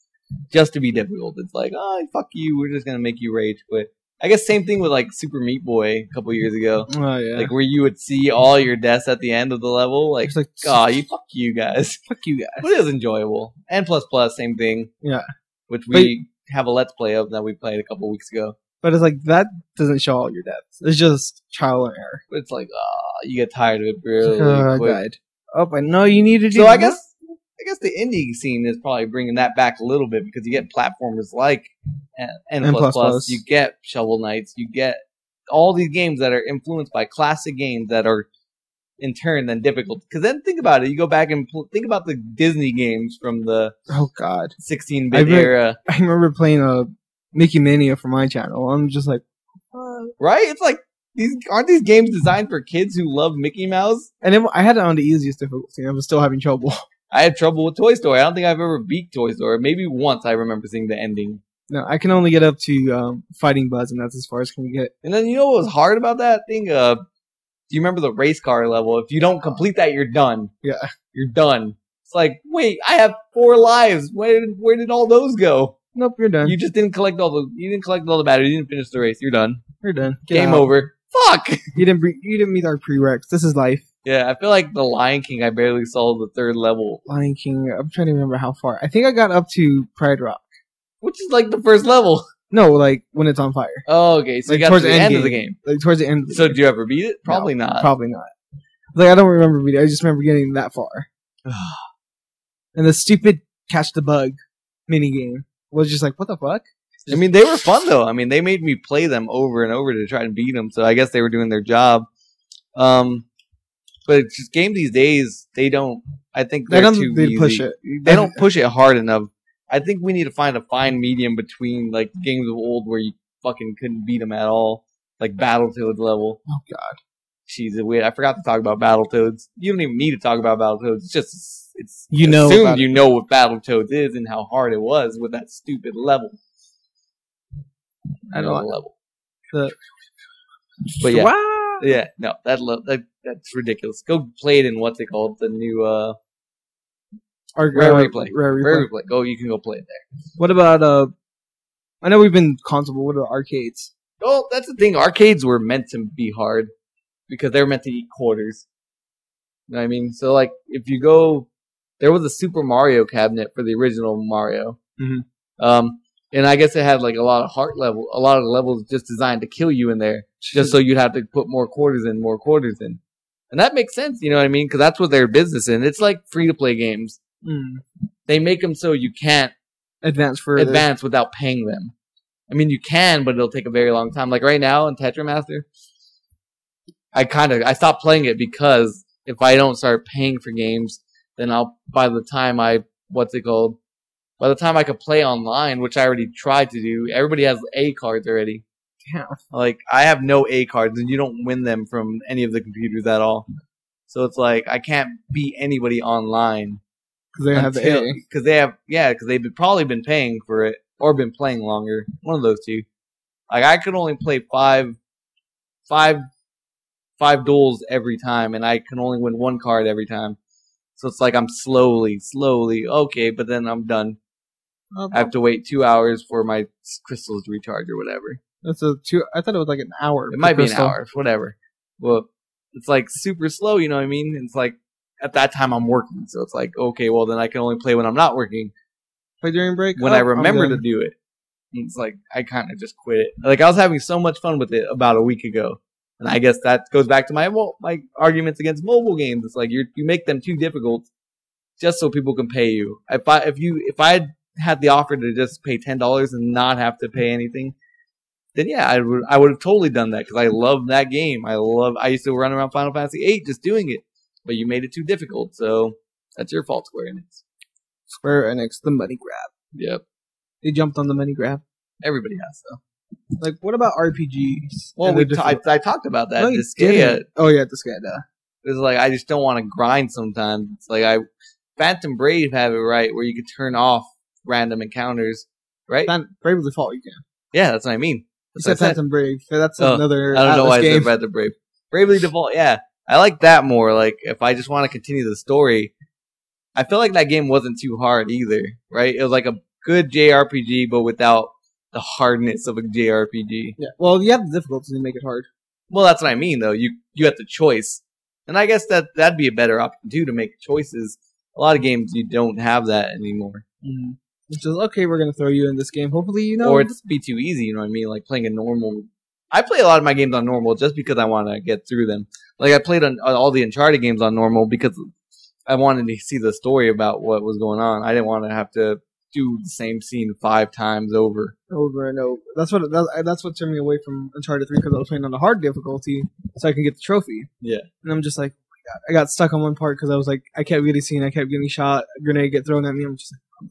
Just to be difficult, it's like, oh fuck you. We're just gonna make you rage quit. I guess same thing with like Super Meat Boy a couple years ago. Oh yeah, like where you would see all your deaths at the end of the level. Like, oh, fuck you guys. Fuck you guys. But it was enjoyable. And plus, same thing. Yeah, which we have a let's play of that we played a couple weeks ago. But it's like, that doesn't show all your deaths. It's just trial and error. But it's like, you get tired of it really quick. God. Oh, I know you need to do so I guess the indie scene is probably bringing that back a little bit because you get platformers like N++, you get Shovel Knights, you get all these games that are influenced by classic games that are in turn then difficult. Because then think about it, you go back and think about the Disney games from the 16-bit era. I remember playing Mickey Mania for my channel. I'm just like, right? It's like, aren't these games designed for kids who love Mickey Mouse? And then I had it on the easiest difficulty. I was still having trouble. I had trouble with Toy Story. I don't think I've ever beat Toy Story. Maybe once I remember seeing the ending. No, I can only get up to Fighting Buzz, and that's as far as I can get. And then you know what was hard about that thing? Do you remember the race car level? If you don't complete that, you're done. Yeah. You're done. It's like, wait, I have 4 lives. Where did all those go? Nope, you're done. You just didn't collect all the batteries. You didn't finish the race. You're done. You're done. Game over. Fuck! You didn't meet our prereqs. This is life. Yeah, I feel like the Lion King, I barely saw the 3rd level. Lion King, I'm trying to remember how far. I think I got up to Pride Rock. Which is like the 1st level. No, like when it's on fire. Oh, okay. So like you got to the end of the game. Like towards the end. So did you ever beat it? Probably not. Probably not. Like, I don't remember beating it. I just remember getting that far. And the stupid catch the bug mini game was just like, what the fuck? I mean, they were fun though. I mean, they made me play them over and over to try and beat them. So I guess they were doing their job. But it's just game these days, they don't. I think they're too easy. Push it. They don't push it hard enough. I think we need to find a fine medium between like games of old where you fucking couldn't beat them at all, like Battletoads level. Oh god, jeez, I forgot to talk about Battletoads. You don't even need to talk about Battletoads. It's just you know what Battletoads is and how hard it was with that stupid level. I don't know the level. But yeah. Wow. Yeah, no, that's ridiculous. Go play it in what's it called? The new Rare Replay. Rare Replay. Go, you can go play it there. What about I know we've been console, but what about arcades? Oh, that's the thing. Arcades were meant to be hard because they were meant to eat quarters. You know what I mean? So like, if you go, there was a Super Mario cabinet for the original Mario. Mm-hmm. And I guess it had like a lot of a lot of the levels just designed to kill you in there, just so you'd have to put more quarters in. And that makes sense, you know what I mean? Because that's what their business in. It's like free-to-play games. Mm. They make them so you can't advance without paying them. I mean, you can, but it'll take a very long time. Like right now in Tetramaster, I stopped playing it because if I don't start paying for games, then by the time I could play online, which I already tried to do, everybody has A cards already. Yeah. Like, I have no A cards, and you don't win them from any of the computers at all. So it's like, I can't beat anybody online. Because they have the A. Because they've probably been paying for it, or been playing longer. One of those two. Like, I could only play five duels every time, and I can only win 1 card every time. So it's like, I'm slowly, okay, but then I'm done. I have to wait 2 hours for my crystals to recharge or whatever. I thought it was like an hour. It might be an hour, whatever. Well, it's like super slow, you know what I mean? It's like, at that time I'm working, so it's like, okay, well then I can only play when I'm not working. Play during break? When I remember to do it. And it's like, I kind of just quit it. Like, I was having so much fun with it about a week ago. And I guess that goes back to my arguments against mobile games. It's like, you make them too difficult just so people can pay you. If I had the offer to just pay $10 and not have to pay anything, then yeah, I would have totally done that because I love that game. I used to run around Final Fantasy VIII just doing it, but you made it too difficult, so that's your fault, Square Enix. Square Enix, the money grab. Yep. They jumped on the money grab. Everybody has, though. Like, what about RPGs? Well, I talked about that. Oh yeah, Disgaea. It's like, I just don't want to grind sometimes. It's like, Phantom Brave have it right, where you could turn off random encounters. right? Bravely Default, you can. Yeah, that's what I mean. You said Phantom Brave. That's another I don't know why game. I said Phantom Brave. Bravely Default, yeah. I like that more. Like, if I just want to continue the story, I feel like that game wasn't too hard either, right? It was like a good JRPG, but without the hardness of a JRPG. Yeah. Well, you have the difficulty to make it hard. Well, that's what I mean, though. You have the choice. And I guess that'd be a better option, too, to make choices. A lot of games, you don't have that anymore. Mm-hmm. It's just, okay, we're going to throw you in this game. Hopefully, you know. Or it's be too easy, you know what I mean? Like playing a normal. I play a lot of my games on normal just because I want to get through them. Like, I played on all the Uncharted games on normal because I wanted to see the story about what was going on. I didn't want to have to do the same scene 5 times over and over. That's what turned me away from Uncharted 3 because I was playing on the hard difficulty so I can get the trophy. Yeah. And I'm just like, oh my God. I got stuck on one part because I was like, I kept getting seen, I kept getting shot, a grenade get thrown at me. I'm just like,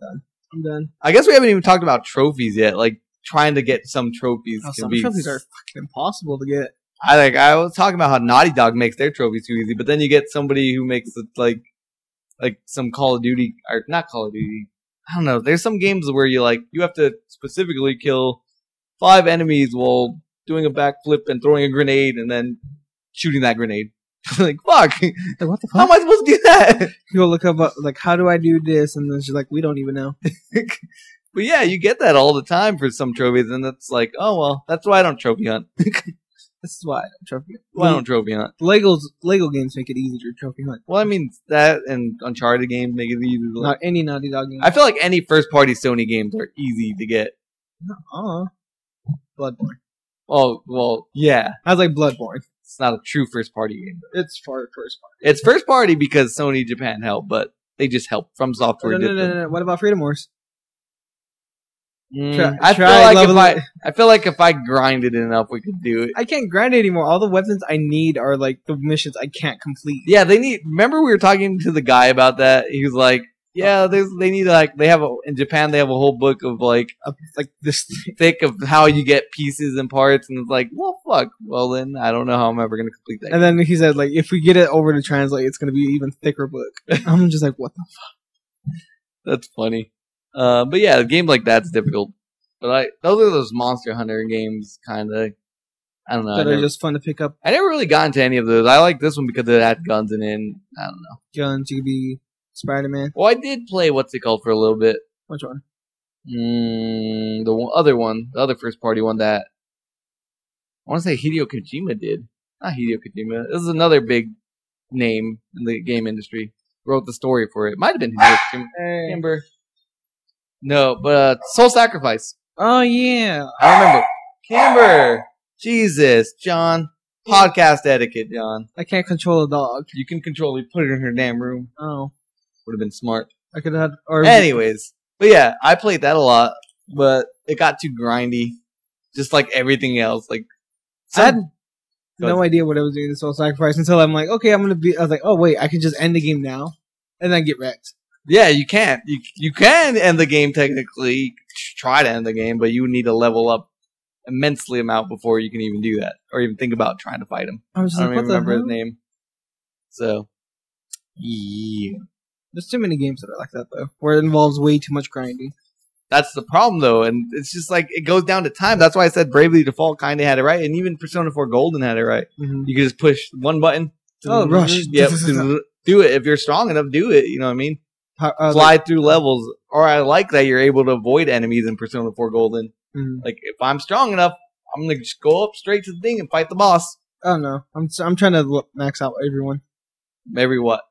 I'm done. I guess we haven't even talked about trophies yet. Like, trying to get some trophies. Some trophies are fucking impossible to get. I was talking about how Naughty Dog makes their trophies too easy, but then you get somebody who makes it like some Call of Duty, or not Call of Duty. I don't know. There's some games where you have to specifically kill 5 enemies while doing a backflip and throwing a grenade and then shooting that grenade. Like, fuck. What the fuck? How am I supposed to do that? You go look up, like, how do I do this? And then she's like, we don't even know. But yeah, you get that all the time for some trophies, and it's like, oh, well, that's why I don't trophy hunt. This is why I don't trophy hunt. Why I don't trophy hunt? Lego games make it easy to trophy hunt. Well, I mean, that and Uncharted games make it easy. Not any Naughty Dog game. I feel like any first-party Sony games are easy to get. Bloodborne. Oh, well, yeah. I was like Bloodborne. It's not a true first-party game. It's first party. It's first-party because Sony Japan helped, but they just helped. From Software. No. What about Freedom Wars? I feel like if I grinded enough, we could do it. I can't grind it anymore. All the weapons I need are like the missions I can't complete. Yeah, they need. Remember, we were talking to the guy about that. He was like, "Yeah, they need in Japan they have a whole book of like this thick of how you get pieces and parts." And it's like, well, fuck. Well, then I don't know how I'm ever gonna complete that. And then he said, like, if we get it over to translate, it's gonna be an even thicker book. I'm just like, what the fuck? That's funny. But yeah, a game like that's difficult. But those are those Monster Hunter games, kind of. I don't know. That are just fun to pick up. I never really got into any of those. I like this one because it had guns in it. I don't know. Guns, you could be Spider-Man. Well, I did play what's it called for a little bit. Which one? The other one, the other first party one that I want to say Hideo Kojima did. Not Hideo Kojima. This is another big name in the game industry. Wrote the story for it. Might have been Hideo Kojima. Remember? No, but Soul Sacrifice. Oh, yeah. I remember. Camber. Jesus, John. Podcast etiquette, John. I can't control a dog. You can control it. Put it in her damn room. Oh. Would have been smart. I could have had... Anyways. But yeah, I played that a lot. But it got too grindy. Just like everything else. Like, I had no idea what I was doing to Soul Sacrifice until I'm like, okay, I was like, oh, wait, I can just end the game now and then get wrecked. Yeah, you can't. You can end the game technically. Try to end the game, but you need to level up immensely amount before you can even do that, or even think about trying to fight him. I don't even remember his name. So, yeah. There's too many games that are like that though, where it involves way too much grinding. That's the problem though, and it's just like it goes down to time. That's why I said Bravely Default kind of had it right, and even Persona 4 Golden had it right. Mm-hmm. You can just push one button. Rush. Yep. Do it if you're strong enough. Do it. You know what I mean? Fly through levels, or I like that you're able to avoid enemies in Persona 4 Golden. Mm-hmm. Like if I'm strong enough, I'm gonna just go up straight to the thing and fight the boss. Oh no, I'm trying to max out everyone. Every what?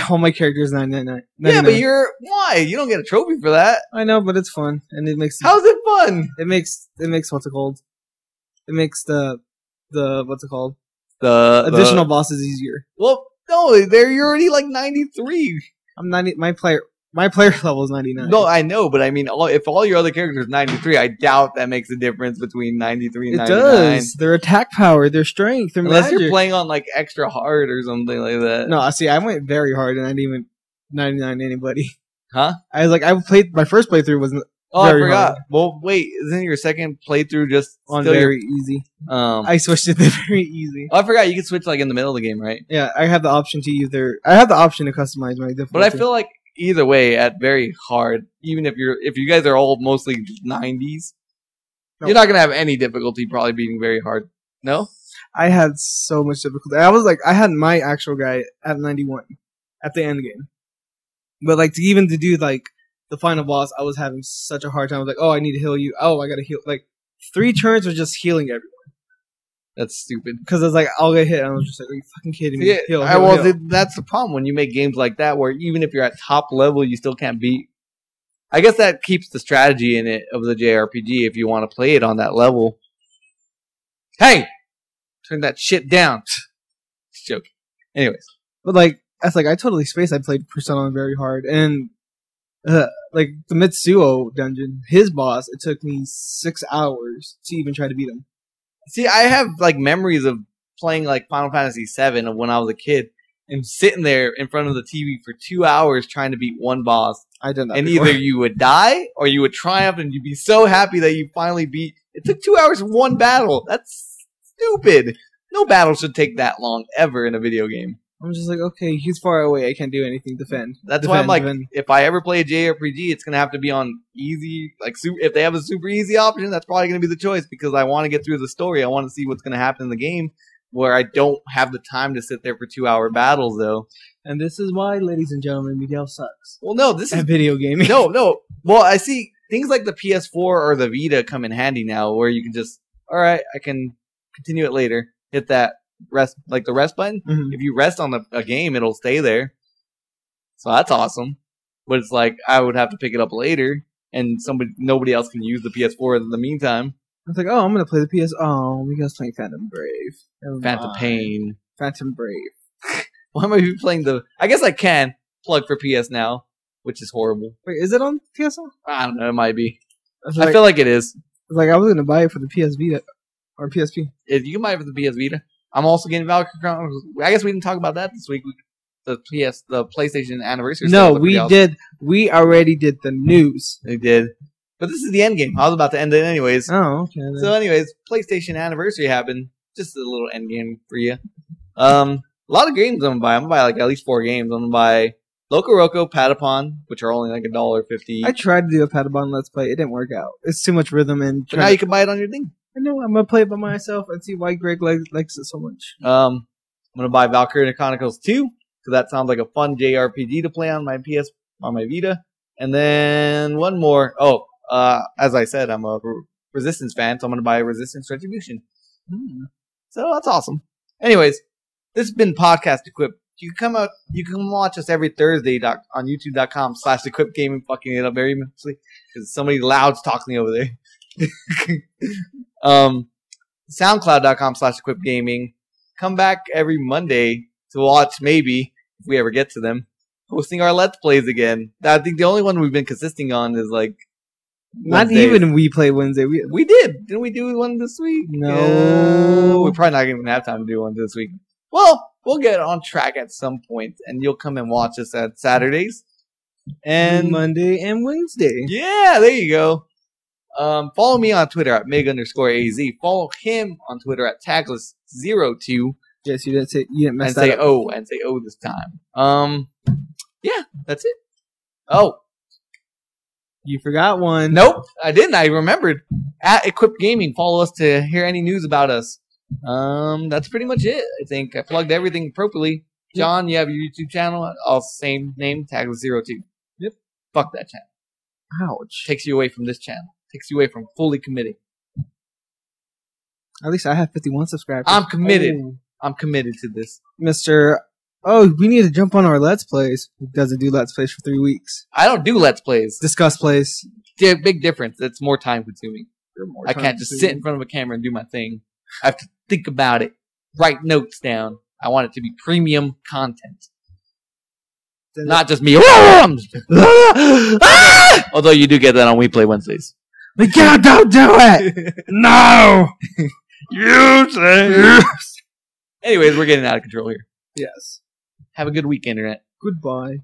All my characters 999. Yeah, but why? You don't get a trophy for that. I know, but it's fun, and it makes. How's it fun? It makes what's it called? It makes the what's it called? The additional bosses easier. Well, no, you're already like 93. I'm 90. My player level is 99. No, I know, but I mean, if all your other characters are 93, I doubt that makes a difference between 93 and 99. It does. Their attack power, their strength, their Unless magic. You're playing on like extra hard or something like that. No, see, I went very hard and I didn't even 99 anybody. Huh? I was like, my first playthrough was. Oh, I forgot. Hard. Well, wait, isn't your second playthrough just on very easy? I switched it to very easy. Oh, I forgot you can switch like in the middle of the game, right? Yeah, I have the option to customize my difficulty. But I feel like either way at very hard. Even if you guys are all mostly 90s, No. you're not gonna have any difficulty probably beating very hard. No. I had so much difficulty. I had my actual guy at 91 at the end game, but like to do like the final boss, I was having such a hard time. I was like, oh, I need to heal you. Oh, I gotta heal. Like 3 turns was just healing everyone. That's stupid. Because I was like, I'll get hit. And I was just like, are you fucking kidding me? Yeah, Heal. that's the problem when you make games like that, where even if you're at top level, you still can't beat. I guess that keeps the strategy in it of the JRPG if you want to play it on that level. Hey, turn that shit down. Just joking. Anyways, But like, I totally spaced. I played Persona on very hard, and like the Mitsuo dungeon, his boss, it took me 6 hours to even try to beat him. see, I have like memories of playing like Final Fantasy VII of when I was a kid and sitting there in front of the TV for 2 hours trying to beat one boss. I did that. And before. either you would die or you would triumph and you'd be so happy that you finally beat. It took 2 hours for one battle. That's stupid. No battle should take that long ever in a video game. I'm just like, okay, he's far away. I can't do anything. Defend. That's why I'm like, if I ever play a JRPG, it's gonna have to be on easy. Like, if they have a super easy option, that's probably gonna be the choice because I want to get through the story. I want to see what's gonna happen in the game, where I don't have the time to sit there for 2 hour battles though. And this is why, ladies and gentlemen, Miguel sucks. Well, no, this is at video gaming. No. Well, I see things like the PS4 or the Vita come in handy now, where you can just, all right, I can continue it later. Hit that rest, like the rest button. Mhm. If you rest on a game, it'll stay there. So that's awesome. But it's like I would have to pick it up later, and nobody else can use the PS4 in the meantime. I was like, oh, I'm gonna play the PS. Oh, Miguel's playing Phantom Brave. Never Phantom mind. Pain. Phantom Brave. Why am I playing the? I guess I can plug for PS Now, which is horrible. Wait, is it on PSN? I don't know. It might be. I I feel like it is. I was gonna buy it for the PS Vita or PSP. If you can buy it for the PS Vita. I'm also getting Valkyrie Chronicles. I guess we didn't talk about that this week. The PlayStation anniversary. No, sale, we did. We already did the news. They did. But this is the end game. I was about to end it anyways. Oh, okay. Then. So anyways, PlayStation anniversary happened. Just a little end game for you. A lot of games I'm gonna buy. I'm gonna buy like at least 4 games. I'm gonna buy Loco Roco, Patapon, which are only like $1.50. I tried to do a Patapon Let's Play. It didn't work out. It's too much rhythm and. But now you can buy it on your thing. I know. I'm gonna play it by myself and see why Greg likes it so much. I'm gonna buy Valkyrie Chronicles 2 because that sounds like a fun JRPG to play on my Vita. And then one more. Oh, as I said, I'm a Resistance fan, so I'm gonna buy Resistance Retribution. So that's awesome. Anyways, this has been Podcast Equip. You can watch us every Thursday on youtube.com/equipgaming, fucking it up very muchly because somebody loud's talking over there. SoundCloud.com/equipgaming. Come back every Monday to watch, maybe, if we ever get to them, hosting our Let's Plays again. I think the only one we've been consisting on is like Not Wednesdays. even We Play Wednesday. We did. Didn't we do one this week? No. We're probably not going to have time to do one this week. Well, we'll get on track at some point, and you'll come and watch us at Saturdays. And Monday and Wednesday. yeah, there you go. Follow me on Twitter at Mig_AZ. Follow him on Twitter at Tagless02. Yes, you didn't mess And that say up. and say O this time. Yeah, that's it. Oh, You forgot one. nope, I didn't. I remembered. At Equip Gaming, follow us to hear any news about us. That's pretty much it. I think I plugged everything appropriately. John, you have your YouTube channel, all same name, Tagless02. Yep. Fuck that channel. Ouch. Takes you away from this channel. Takes you away from fully committing. At least I have 51 subscribers. I'm committed. Oh. I'm committed to this. Mr. Oh, we need to jump on our Let's Plays. He doesn't do Let's Plays for 3 weeks. I don't do Let's Plays. Discuss Plays. Big difference. It's more time consuming. More I time can't just consuming. sit in front of a camera and do my thing. I have to think about it, write notes down. I want it to be premium content, Then not just me. Although you do get that on We Play Wednesdays. Miguel, don't do it! No! You say Anyways, we're getting out of control here. yes. Have a good week, Internet. Goodbye.